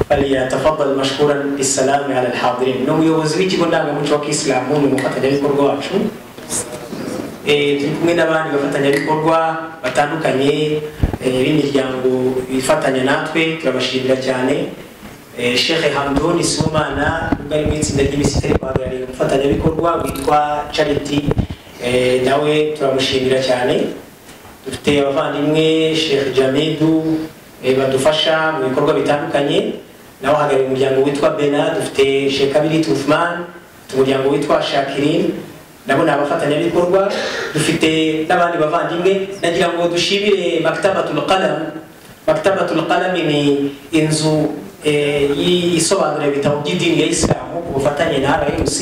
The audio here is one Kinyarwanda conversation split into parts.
فليتفضل مشكورا بالسلام على الحاضرين. نو يوزوي كيغوندا مumuco w'Islam mu mufatanya bikorwa wacu turi kumwe n'abandi bafatanya bikorwa batandukanye b'imiryango ifatanya natwe turabashimira cyane. Sheikh Hamduni Sumana ubari mu itsinda ry'imisiteri bahagarariye gufatanya bikorwa witwa Charity nawe turamushimira cyane. Dufite abavandimwe Sheikh Jamidu badufasha mu bikorwa bitandukanye nawe hagarariye umuryango witwa Bena. Dufite Sheikh Kabiri Tufman umuryango witwa Shakirin nabo nabafatanya bikorwa. Dufite n'abandi bavandimwe nagira ngo dushimire Maktabatul Qalam. Maktabatul Qalam ni inzu yisobanura ibitabo by'idini ya Islam ku bufatanye na RMC.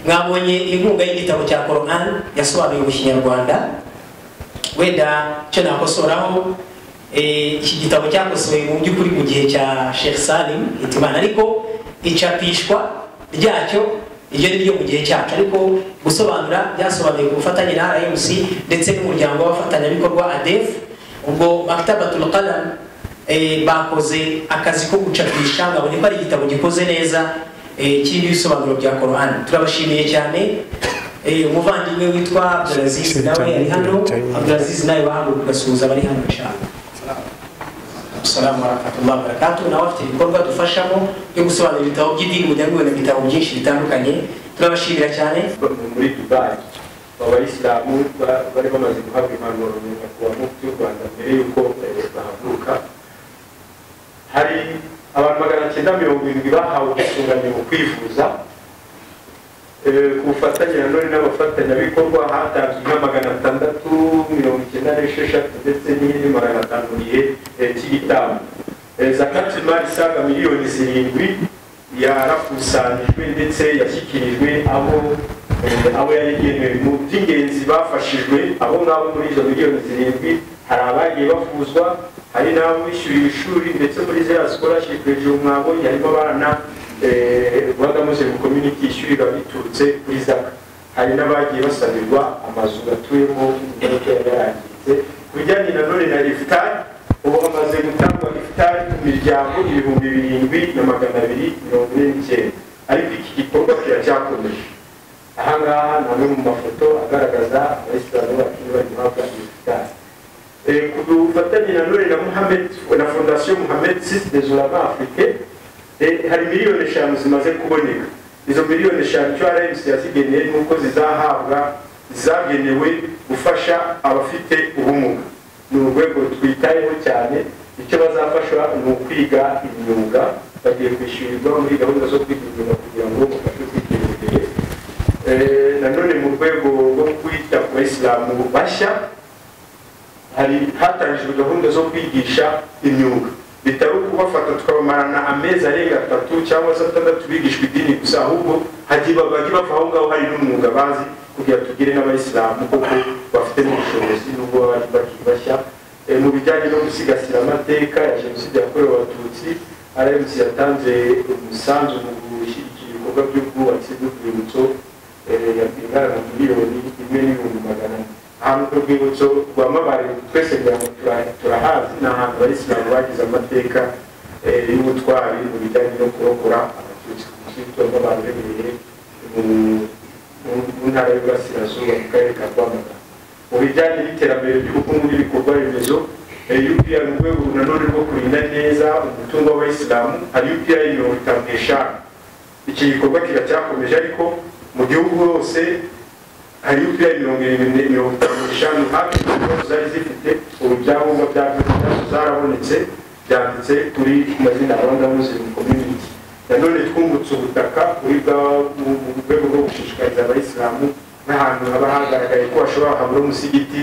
Mwabonye inkunga y'igitabo cya Quran yasobanuye mu Kinyarwanda. Wenda cyo nakosoraho iki gitabo cyakosowe mu by'ukuri mu gihe cya Sheikh Salim Hitimana, ariko icapishwa ryacyo iryo ni ryo mu gihe cyacu, ariko gusobanura byasobanuye ku bufatanye na RMC ndetse n'umuryango w'abafatanyabikorwa ADEF. Ubwo Maktabatul Qalam bakoze akazi ko gucapisha, ngabone ko ari igitabo gikoze neza kirimo ibisobanuro bya Quran. Turabashimiye cyane. Umuvandimwe witwa Abdulaziz nawe ari hano. Abdulaziz nawe bahaguruka ugasuhuza abari hano cyane. Assalamu warahmatullahi wabarakatuh. Nawe afite ibikorwa dufashamo byo gusobanura ibitabo by'idini mujyanwe na ibitabo byinshi bitandukanye. Turabashimira cyane. Muri Dubai abayisilamu bari bamaze guhabwa impanuro kuwa mufti w'u Rwanda mbere y'uko bahaguruka. Hari abantu 970 bahawe ubwisungane mu kwivuza. Ku bufatanye nanone n'abafatanyabikorwa hatanzwe nka 696 ndetse n'indi 500 cy'igitabo. Zakati mali saga miliyoni 7 yarakusanijwe ndetse yashyikirijwe abo yayigenewe. Mu by'ingenzi bafashijwe abo ngabo muri izo miliyoni 7 hari abagiye bafuzwa, hari n'abo bishyuriye ishuri ndetse muri ziriya scholarship hejuru mwabonye harimo abana Rwanda Muslim Community ishyurira biturutse kuri zaka. Hari n'abagiye basabirwa amazu batuyemo n'ibyo yarangiritse. Kujyanye na none na iftar, ubu hamaze gutangwa iftar ku miryango 7249, ariko iki gikorwa kiracyakomeje. Ahangaha namwe mu mafoto agaragaza abayisilamu bakiri bari guhabwa iftar. Ku bufatanye na none na Fondation Mohamed VI des Ulama Africains hari miliyoni 5 zimaze kuboneka. Izo miliyoni 5 cyo RMC yasigeneye nuko zagenewe gufasha abafite ubumuga. Ni urwego twitayeho cyane. Icyo bazafasha ni ukwiga imyuga, bagiye kwishyurirwa muri gahunda zo kwiga kugira ngo bafashe kwiteza imbere. Nanone mu rwego rwo kwita ku Bayisilamu bashya hatangijwe gahunda zo kwigisha imyuga. Bitari kubafata tukabamarana amezi arenga 3 cyangwa 6 bigishwa idini gusa, ahubwo bajya bava aho ngaho hari n'umwuga bazi kugira tugire n'abayisilamu kuko bafite n'ubushobozi n'ubwo bakibashya. Mu bijyanye no gusigasira amateka ya Jenoside yakorewe Abatutsi, RMC yatanze umusanzu mu gushyigikira ibikorwa by'ubwubatsi bw'urwibutso ingana na miliyoni 1,400,000. Ahantu ku rwibutso rwa Mabare twese turahazi, ni ahantu abayisilamu bagize amateka y'ubutwari mu bijyanye no kurokora Abatutsi ku musigiti wa Mabare uherereye mu ntara y'Iburasirazuba mu karere ka Rwamagana. Mu bijyanye n'iterambere ry'ubukungu n'ibikorwa remezo, UPI mu rwego nanone rwo kurinda neza umutungo w'abayisilamu hari UPI 55. Iki gikorwa kiracyakomeje, ariko mu gihugu hose hari UPI 55 hafi zari zifite urubyangombwa byabyo zarabonetse byanditse kuri mazina ya Rwanda Muslim Community. Nanone twungutse ubutaka kuri mu rwego rwo gushishikariza abayisilamu n'ahantu haba hagaragaye ko bashobora habura umusigiti.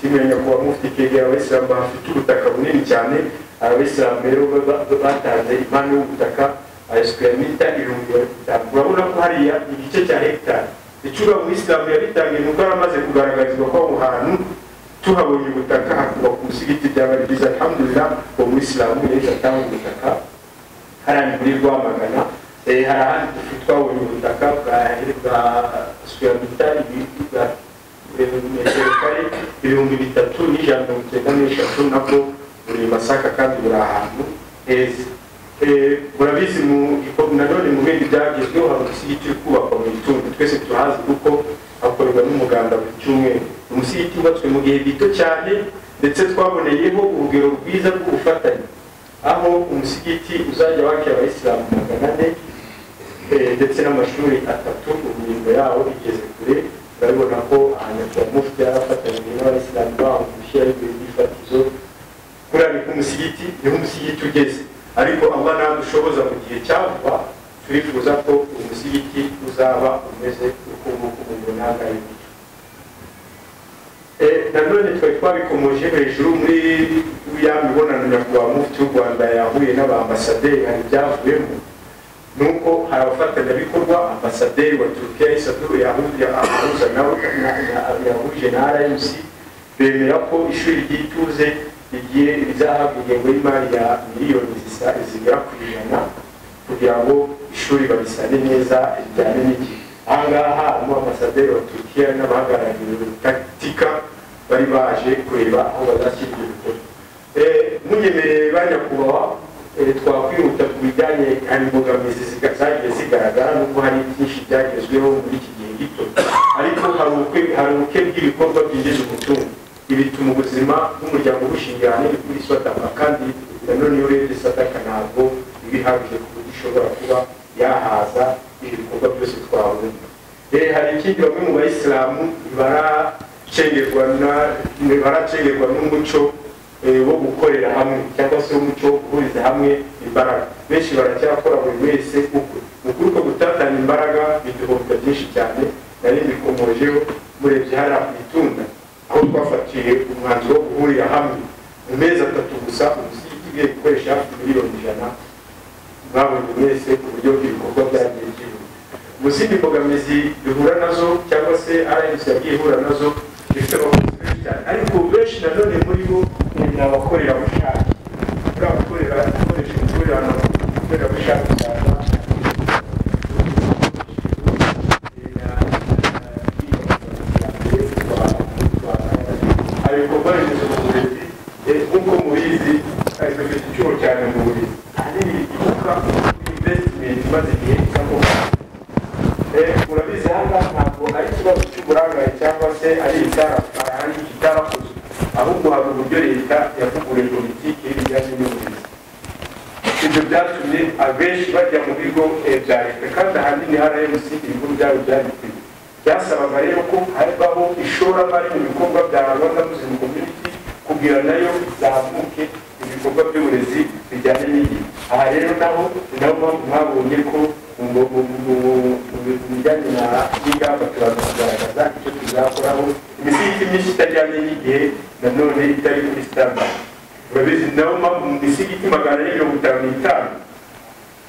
Timenya kuba mufti kegera abayisilamu bafite ubutaka bunini cyane, abisilamu rero batanze impano y'ubutaka square meter 500. urabona ko hariya igice cya hectare icura mu Islam yabitangiye nuko aramaze kugaragarizwa ko aho hantu tuhabonye ubutaka hakubaka umusigiti byaba byiza. Alhamdulillah uwo mu Islam yahise atanga ubutaka harani muri Rwamagana. Hari ahandi twabonye ubutaka bwa square meter 3,393 nabwo buri Masaka kandi buri ahantu heza. Murabizi nanone mu bindi byagezweho hari umusigiti uri kubakwa mu Gitondo, twese turahazi kuko hakorwa n'umuganda buri cyumweru. Umusigiti wubatswe mu gihe gito cyane ndetse twaboneyeho urugero rwiza rw'ubufatanye, aho umusigiti uzajya wakira abayisilamu 400 ndetse n'amashuri 3 uburingo yawo igeze kure. Urabona ko ahanyakubahwa mufti yarafatanyije n'abayisilamu baho gushyira ibifatizo kuri ari ku musigiti. Niho umusigiti ugeze, ariko Allah nadushoboza mu gihe cyava turifuza ko umusigiti uzaba umeze uko umuntu nagaye. Nanone twari twabikomoje hejuru muri ya mibonano nyakubahwa mufti w'u Rwanda yahuye n'abambasaderi, hari byavuyemo nuko hari abafatanyabikorwa. Ambasaderi wa Turukiya yahuza nawe yahuje na RMC, bemera ko ishuri ry'ituze igiye rizahabwa ingengo y'imari ya miliyoni zigera ku 100 kugira ngo ishuri babisane neza rijyane n'igihe. Ahangaha harimo ambasaderi wa Turukiya n'abahagarariye taktika bari baje kureba aho bazashyira ibyo bikorwa. Munyemerere banyakubahwa twakwihuta ku bijyanye hari imbogamizi zagiye zigaragara nubwo hari byinshi byagezweho muri iki gihe gito, ariko hari ubuke bw'ibikorwa byinjiza umutungo. Ibituma ubuzima bw'umuryango bushingira ahanini kuri sadaka, kandi nanone iyo urebye sadaka ntabwo ibihagije ku buryo ishobora kuba yahaza ibikorwa byose twabona. Hari ikindi bamwe mu bayisilamu baracengerwa n'umuco wo gukorera hamwe cyangwa se umuco wo guhuriza hamwe imbaraga. Benshi baracyakora buri wese ukwe. Mu kuri uko gutatanya imbaraga biduhomba byinshi cyane. Nari mbikomojeho murebye hariya ku Itunda aho twafatiye umwanzuro wo guhurira hamwe mu mezi 3 gusa umusigiti ugiye gukoresha miliyoni 100. Mwabonye mwese ku buryo ibikorwa byagiye byihuta. Mu zindi mbogamizi duhura nazo cyangwa se RMC yagiye ihura nazo bifite abakozi benshi cyane, ariko benshi nanone muri bo ni abakorerabushake. Kuri abakoresha umukorerabushake cyane ibikorwa remezo mu burezi. Nk'uko mubizi dufite icyuho cyane mu burezi, ahanini ibuka investment imaze igihe isakoka. Murabizi ahangaha ntabwo ari ikibazo cy'uburangare cyangwa se ari ikitarakozwe, ahubwo hari uburyo leta yavuguruje politiki y'ibijyanye n'uburezi. Ibyo byatumye abenshi bajya mu bigo bya leta, kandi ahanini RMC ibigo byabo byabikwiye. Byasabaga rero ko habaho ishoramari mu bikorwa bya Rwanda Muslim Community kugira nayo zamuke ibikorwa by'uburezi bijyanye n'igihe. Aha rero naho mwabonye ko mu bijyanye n'ingamba turaza kugaragaza icyo tuzakoraho. Imisigiti myinshi itajyanye n'igihe nanone itari kuri standard. Urabizi naho mu misigiti 455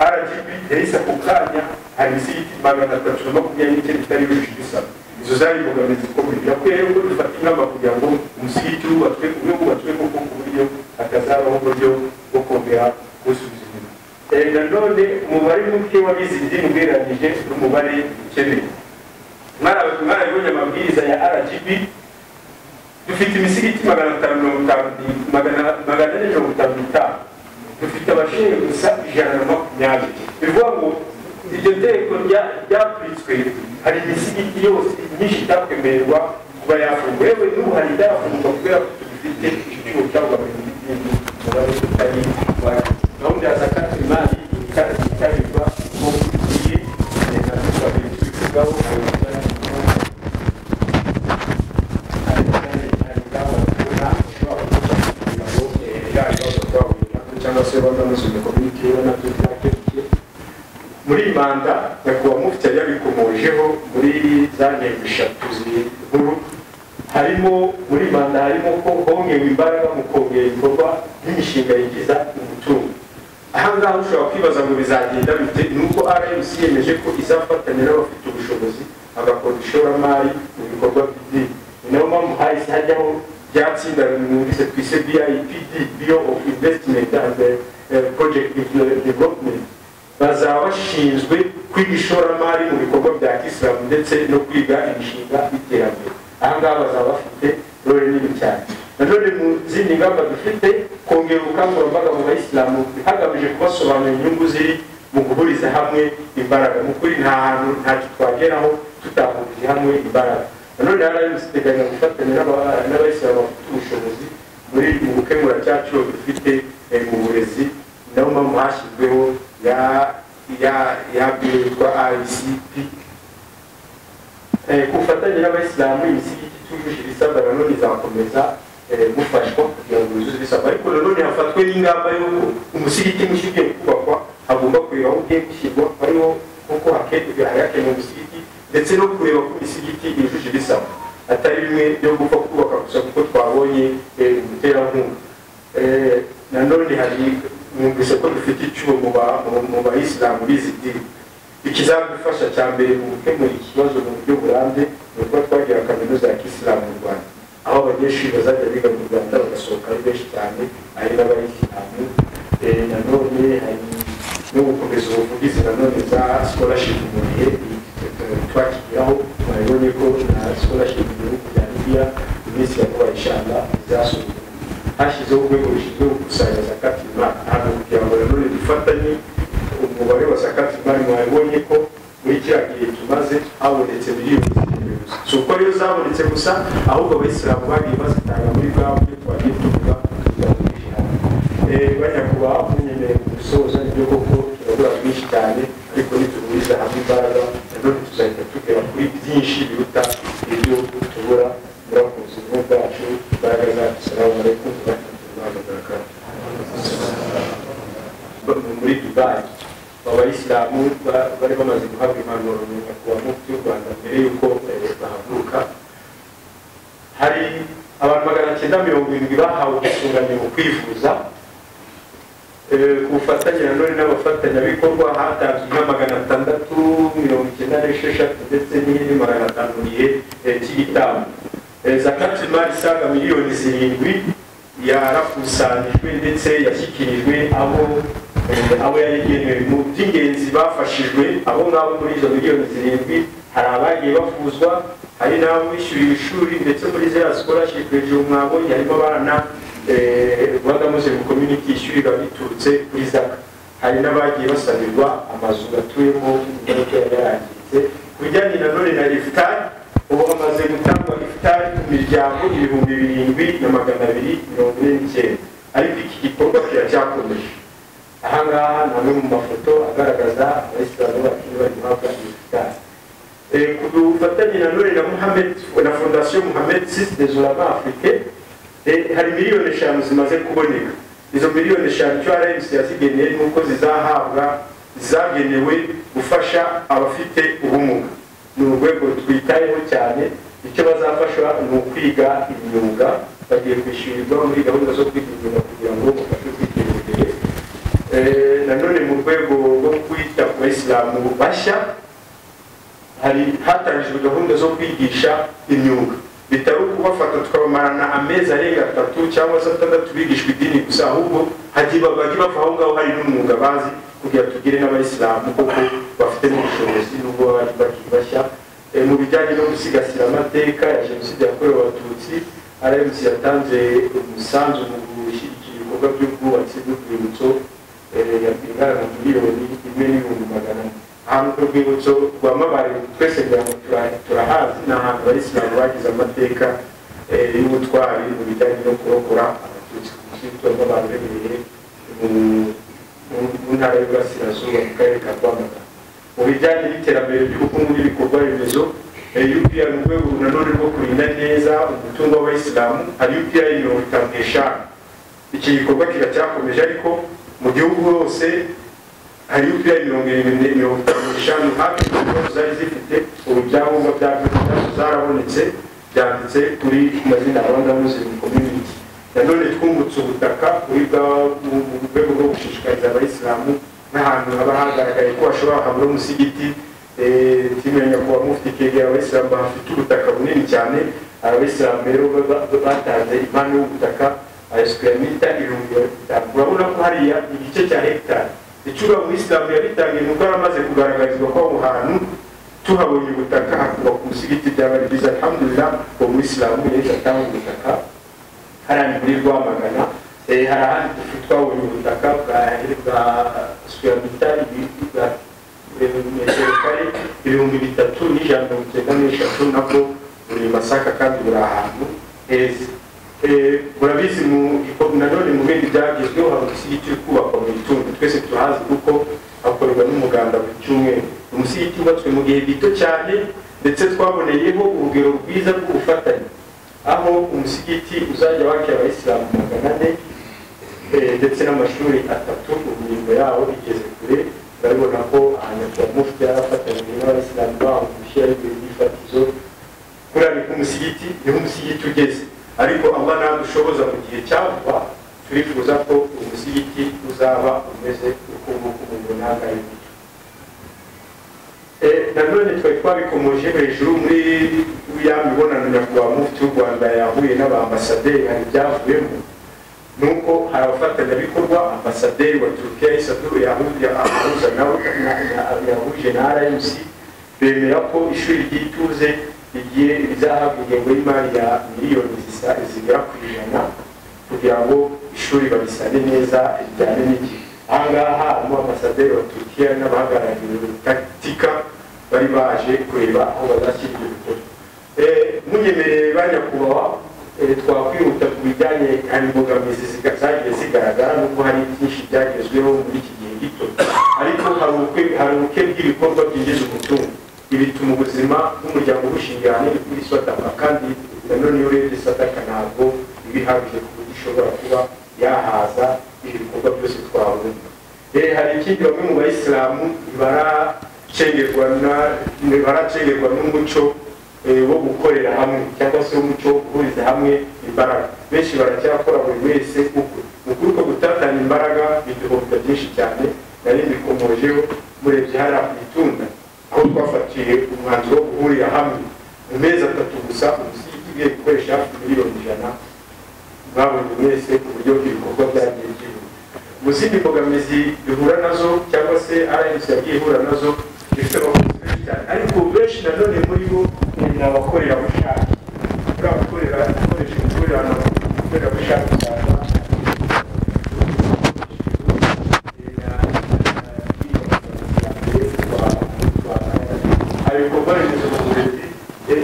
RGB yahise ako kanya hari imisigiti 329 itari yujuje ibisabwa. Izo zari imbogamizi zikomeye. Birakwiye rero ko dufata ingamba kugira ngo umusigiti wubatswe koko ku buryo hatazabaho uburyo bwo kongera gusubiza inyuma. Nanone umubare muke w'abize idini ugereranyije n'umubare ukeneye. Mwarabonye amabwiriza ya RGB, dufite imisigiti 455, dufite abashinzwe gusa 120. Bivuga ngo iryo teko ryapuritswe, hari imisigiti yose myinshi itakwemererwa kuba yafungwa. Yewe n'ubu hari itarafungwa kubera ko dufite icyuho cy'abagabo n'ibindi mubare tutari wari. Gahunda ya zakati imari itabirwa mu gihe leta n'ababiri tubivugaho cyangwa se Rwanda Muslim Community muri manda nyakubahwa mufti yabikomojeho muri za ntego 3 nkuru harimo muri manda harimo ko hongewe imbaraga mu kongera ibikorwa n'imishinga yinjiza umutungo. Ahangaha ushobora kwibaza ngo bizagenda bite, nuko RMC yemeje ko izafatanya n'abafite ubushobozi agakora ishoramari mu bikorwa by'idini. Ni nayo mpamvu hahise hajyaho byatsinda mwumvise twise BIPD, Bureau of Investment and Project Development. Bazaba bashinzwe kwiga ishoramari mu bikorwa bya Kisilamu ndetse no kwiga imishinga y'iterambere. Ahangaha bazaba bafite role nini cyane. Nanone mu zindi ngamba dufite kongera ubukangurambaga mu Bayisilamu hagamije kubasobanurira inyungu ziri mu guhuriza hamwe imbaraga. Mu kuri nta hantu ntacyo twageraho tutahurije hamwe imbaraga. Nanone harayiteganya gufatanya n'Abayisilamu bafite ubushobozi muri mu gukemura cya kibazo dufite mu burezi. Niyo mpamvu hashyizweho ya yitwa ICP kufatanya n'Abayisilamu. Imisigiti itujuje ibisabwa nanone izakomeza gufashwa kugira ngo yuzuze ibisabwa, ariko nanone hafatwe n'ingamba y'uko umusigiti mushya ugiye kubakwa hagomba kureba aho ugiye gushyirwa, hariho kuko hakenewe umusigiti ndetse no kureba ko imisigiti yujuje ibisabwa, atari bimwe byo gupfa kubaka gusa kuko twabonye umuterankunga. Nanone hari mwumvise ko dufite icyuho mu Bayisilamu bizi idini. Ikizadufasha cya mbere mu gukemura ikibazo mu buryo burambye ni ukuba twagira kaminuza ya Kisilamu mu Rwanda, aho abanyeshuri bazajya biga mu Rwanda bagasohoka ari benshi cyane ari n'Abayisilamu. Nanone hari no gukomeza ubuvugizi nanone za scholarship mu gihe twakigiraho. Mwabonye ko na scholarship mu bihugu bya Libya iminsi ya vuba inshallah izasubira. Hashyizeho urwego rushinzwe gukusanya zakati y'imari ahantu kugira ngo nanone dufatanye umubare wa zakati y'imari. Mwabonye ko muri kiriya gihe tumaze habonetse miliyoni zirindwi gusa. Si uko rero zabonetse gusa, ahubwo Abayisilamu bagiye bazitanga muri bwa buryo twagiye tuvuga kugira ngo twishyire bajya kuba munyemereye mu gusoza ibyo koko turabura byinshi cyane, ariko nituguriza hamwe imbaraga nanone tuzahita tugera kuri byinshi biruta ibyo tubura. Murakoze ubumwe bwacu, imbaraga zacu. Assalamu alaikum wa rahmatullahi wa barakatuh. Muri Dubai Abayisilamu bari bamaze guhabwa impanuro mu nyakubahwa mufti w'u Rwanda mbere y'uko bahaguruka. Hari abantu 970 bahawe ubwisungane mu kwivuza. Ku bufatanye nanone n'abafatanyabikorwa hatanzwe inka 696 ndetse n'indi 500 gihe cy'igitambo. Zakati y'imari isaga miliyoni 7 yarakusanijwe ndetse yashyikirijwe abo yarigenewe. Mu by'ingenzi bafashijwe abo ngabo muri izo miliyoni 7 hari abagiye bafuzwa, hari n'abo bishyuriye ishuri ndetse muri ziriya scholarship hejuru mwabonye harimo abana Rwanda Muslim Community ishyurira biturutse kuri zaka. Hari n'abagiye basabirwa amazu batuyemo ingaruka yarangiritse. Ku bijyanye nanone na iftar, ubu hamaze gutangwa iftar ku miryango 7249, ariko iki gikorwa kiracyakomeje. Ahangaha namwe mu mafoto agaragaza Abayisilamu bakiri bari guhabwa iftar. Ku bufatanye nanone na Fondation Mohamed VI des Ulama Africains, hari miliyoni 5 zimaze kuboneka. Izo miliyoni 5 cyo RMC yazigeneye nuko zagenewe gufasha abafite ubumuga. Ni urwego twitayeho cyane. Icyo bazafasha ni ukwiga imyuga, bagiye kwishyurirwa muri gahunda zo kwiga imyuga kugira ngo bafashe kwiteza imbere. Nanone mu rwego rwo kwita ku Bayisilamu bashya, hatangijwe gahunda zo kwigisha imyuga. Bitari ukubafata tukabamarana amezi arenga 3 cyangwa 6 bigishwa idini gusa, ahubwo hagiye bava aho ngaho hari n'umwuga bazi kugira tugire n'Abayisilamu koko bafite n'ubushobozi n'ubwo bari bashya. Mu bijyanye no gusigasira amateka ya Jenoside yakorewe Abatutsi, RMC yatanze umusanzu mu gushyigikira ibikorwa by'ubwubatsi bw'urwibutso ingana na miliyoni 1,400,000. Ahantu ku rwibutso rwa Mabare twese turahazi, ni ahantu Abayisilamu bagize amateka y'ubutwari mu bijyanye no kurokora Abatutsi ku musigiti wa Mabare uherereye mu ntara y'Iburasirazuba mu karere ka Rwamagana. Mu bijyanye n'iterambere ry'ubukungu n'ibikorwa remezo, UPR mu rwego nanone rwo kurinda neza umutungo w'Abayisilamu, hari UPR 55. Iki gikorwa kiracyakomeje, ariko mu gihugu hose hari UPR 55 hafi zari zifite ibyangombwa byazo zarabonetse. byanditse kuri mazina Rwanda Muslim Community. Nanone twungutse ubutaka kuri mu rwego rwo gushishikariza abayisilamu n'ahantu haba hagaragaye ko bashobora habura umusigiti timenya ko mufti kegera abayisilamu bafite ubutaka bunini cyane. Abayisilamu rero batanze impano y'ubutaka square meter 500. Urabona ko hariya igice cya hectare icura mu Islam yabitangiye nuko aramaze kugaragarizwa ko aho hantu tuhabonye ubutaka hakuba ku musigiti byaba byiza. Alhamdulillah ko mu Islam yeza atanga ubutaka harani muri Rwamagana hari ahandi twabonye ubutaka bwa square meter ibihumbi 3,193 nabwo buri Masaka kandi buri ahantu heza. Murabizi nanone mu bindi byagezweho hari umusigiti kubakwa mu Itungo. Twese turahazi kuko hakorwa n'umuganda buri cyumweru. Umusigiti wubatswe mu gihe gito cyane ndetse twaboneyeho urugero rwiza rw'ubufatanye aho umusigiti uzajya wakira abayisilamu 400 ndetse n'amashuri 3 imirimo yawo igeze kure. Urabona ko ahanyakwa mufti yarafatanye n'abayisilamu baho gushyira ibifatizo kuri ku musigiti niho umusigiti ugeze. Ariko Allah nadushoboza mu gihe cyava turifuza ko umusigiti uzaba umeze uko umuntu nagaye. Nanone twabikomoje hejuru muri ya mibonano nyakubahwa mufti w'u Rwanda yahuye n'abambasaderi hari byavuyemo nuko hari abafatanyabikorwa ambasaderi wa Turukiya Isaduru yahuza nawe yahuje na RMC bemera ko ishuri ry'ituze igiye bizahabwa ingengo y'imari ya miliyoni zigera ku 100 kugira ngo ishuri babisane neza ijyane n'igihe. Ahangaha harimo ambasaderi wa Turukiya n'abahagarariye taktika bari baje kureba aho bazashyira ibyo bikorwa. Munyemerere banyakubahwa twakwihuta ku bijyanye hari imbogamizi zagiye zigaragara nubwo hari byinshi byagezweho muri iki gihe gito, ariko hari ubuke bw'ibikorwa byinjiza umutungo. Ibi bituma ubuzima n'umuryango bushingira ahanini kuri sadaka, kandi nanone iyo urebye sadaka ntabwo ibihagije ku buryo ishobora kuba yahaza ibikorwa byose twabona. Hari ikindi bamwe mu bayisilamu baracengerwa n'umuco wo gukorera hamwe cyangwa se umuco wo guhuriza hamwe imbaraga. Benshi baracyakora buri wese ukwe. Mu kuri uko gutatanya imbaraga biduhomba byinshi cyane. Nari mbikomojeho murebye hariya ku Itunda aho twafatiye umwanzuro wo guhurira hamwe mu mezi 3 gusa umusigiti ugiye gukoresha miliyoni 100. Mwabonye mwese ku buryo ibikorwa byagiye byihuta. Mu zindi mbogamizi duhura nazo cyangwa se RMC yagiye ihura nazo bifite abakozi benshi cyane, ariko benshi nanone muri bo ni abakorerabushake. Abakorerabushake cyane ibikorwa remezo mu burezi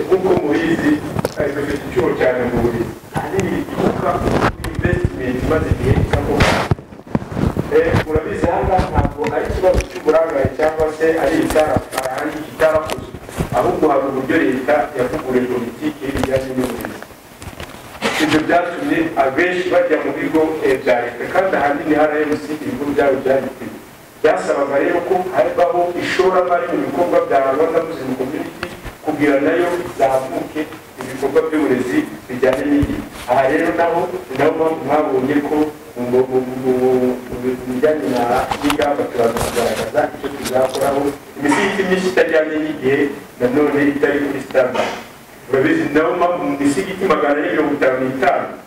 nk'uko mubizi dufite icyuho cyane mu burezi. Ahanini bituruka kuri investment imaze igihe isakoka. Murabizi ahangaha ntabwo ari ikibazo cy'uburangare cyangwa se ari itarakozwe, ahubwo hari uburyo leta yavuguruje politiki y'ibijyanye n'uburezi. Ibyo byatumye abenshi bajya mu bigo bya leta, kandi ahanini RMC ibigo byabo byanditse byasabaga rero ko habaho ishoramari mu bikorwa bya Rwanda Muslim Community kugira nayo izamuke ibikorwa by'uburezi bijyanye n'igihe. Aha rero naho mwabonye ko mu bijyanye n'ingamba turaza kugaragaza icyo tuzakoraho imisigiti myinshi itajyanye n'igihe nanone itari kuri standard. Urabizi naho mu misigiti 455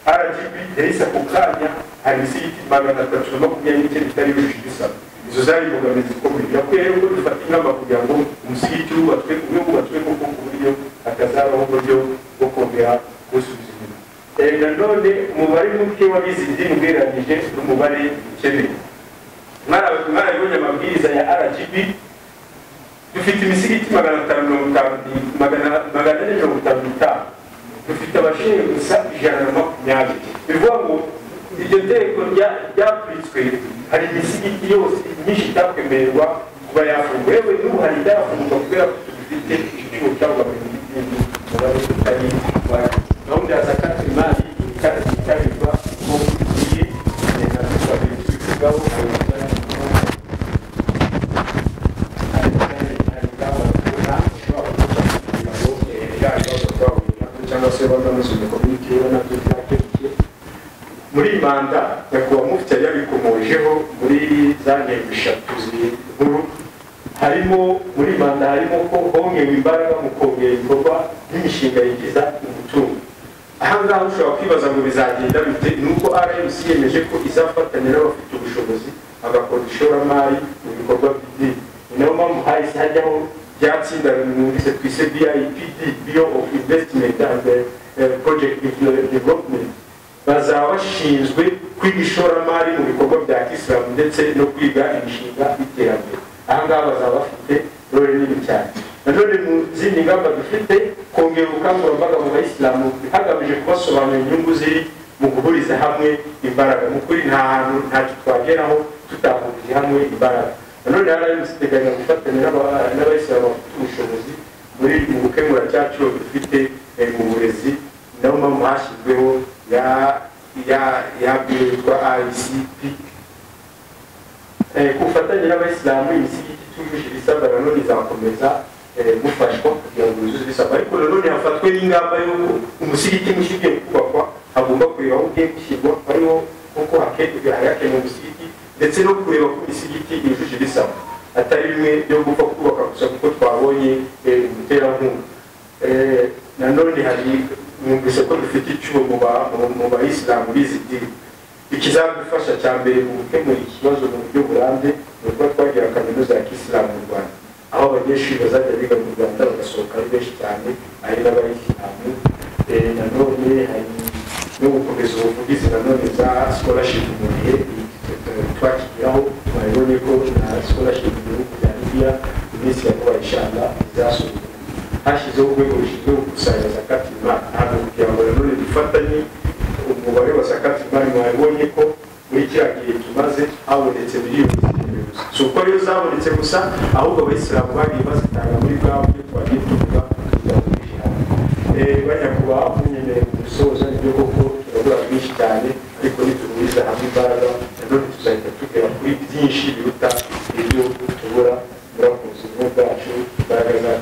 RGB yahise ako kanya hari imisigiti 329 itari yujuje ibisabwa. Izo zari imbogamizi zikomeye. Birakwiye rero ko dufata ingamba kugira ngo umusigiti wubatswe koko ku buryo hatazabaho uburyo bwo kongera gusubiza inyuma. Nanone umubare muke w'abize idini ugereranyije n'umubare ukeneye. Mwarabonye amabwiriza ya RGB dufite imisigiti 455 dufite abashinzwe gusa 120. Bivuga ngo iryo tegeko ryapuritswe hari imisigiti yose myinshi itakwemererwa kuba yafungwa. Yewe n'ubu hari itarafungwa kubera ko dufite icyuho cy'abagabo umubare utari wa gahunda ya zakati imari ikarirwa mu gihe na tukabivugaho hari manda nyakubahwa mufti yari yabikomojeho muri za ntego eshatu nkuru, harimo muri manda harimo ko hongewe imbaraga mu kongera ibikorwa n'imishinga yinjiza umutungo. Aha ngaha ushobora kwibaza ngo bizagenda bite, nuko RMC yemeje ko izafatanya n'abafite ubushobozi agakora ishoramari mu bikorwa by'idini. Ni nayo mpamvu hahise hajyaho byatsinda mwumvise twise BIPD, Bureau of Investment and Project Development. Bazaba bashinzwe kwiga ishoramari mu bikorwa bya Kisilamu ndetse no kwiga imishinga y'iterambere. Aha ngaha bazaba bafite role nini cyane. Nanone mu zindi ngamba dufite kongera ubukangurambaga mu bayisilamu hagamije kubasobanurira inyungu ziri mu guhuriza hamwe imbaraga. Mu kuri nta hantu ntacyo twageraho tutahurije hamwe imbaraga. Nanone harayiteganya gufatanya n'abayisilamu bafite ubushobozi mu gukemura cya kibazo dufite mu burezi. Naho mpamvu hashyizweho ya biro yitwa ICP. Ku bufatanye n'abayisilamu imisigiti itujuje ibisabwa nanone izakomeza gufashwa kugira ngo yuzuze ibisabwa, ariko nanone hafatwe n'ingamba y'uko umusigiti mushya ugiye kubakwa hagomba kureba aho ugiye gushyirwa, hariho kuko hakenewe umusigiti, ndetse no kureba ko imisigiti yujuje ibisabwa, atari bimwe byo gupfa kubaka gusa kuko twabonye umuterankunga. Nanone hari mwumvise ko dufite icyuho mu bayisilamu bizi dini. Ikizadufasha cya mbere mu gukemura ikibazo mu buryo burambye ni uko twagira kaminuza ya Kisilamu mu Rwanda, aho abanyeshuri bazajya biga mu Rwanda bagasohoka ari benshi cyane, ari n'abayisilamu. Nanone hari no gukomeza ubuvugizi nanone za scholarship mu gihe twakigiraho. Twabonye ko na scholarship mu bihugu bya Libya iminsi ya vuba inshallah izasubira. Hashyizeho urwego rushinzwe gukusanya zakati y'imari, ntabwo kugira ngo nanone dufatanye umubare wa zakati y'imari. Mwabonye ko muri kiriya gihe tumaze habonetse miliyoni zirindwi gusa. Si uko rero zabonetse gusa, ahubwo abayisilamu bagiye bazitanga muri bwa buryo twagiye tuvuga kugira ngo bishyirane. Banyakubahwa munyemereye mu gusoza nibyo koko turabura byinshi cyane, ariko nituhuriza hamwe imbaraga nanone tuzahita tugera kuri byinshi biruta ibyo tubura muri ku buzima bwacu, imbaraga zacu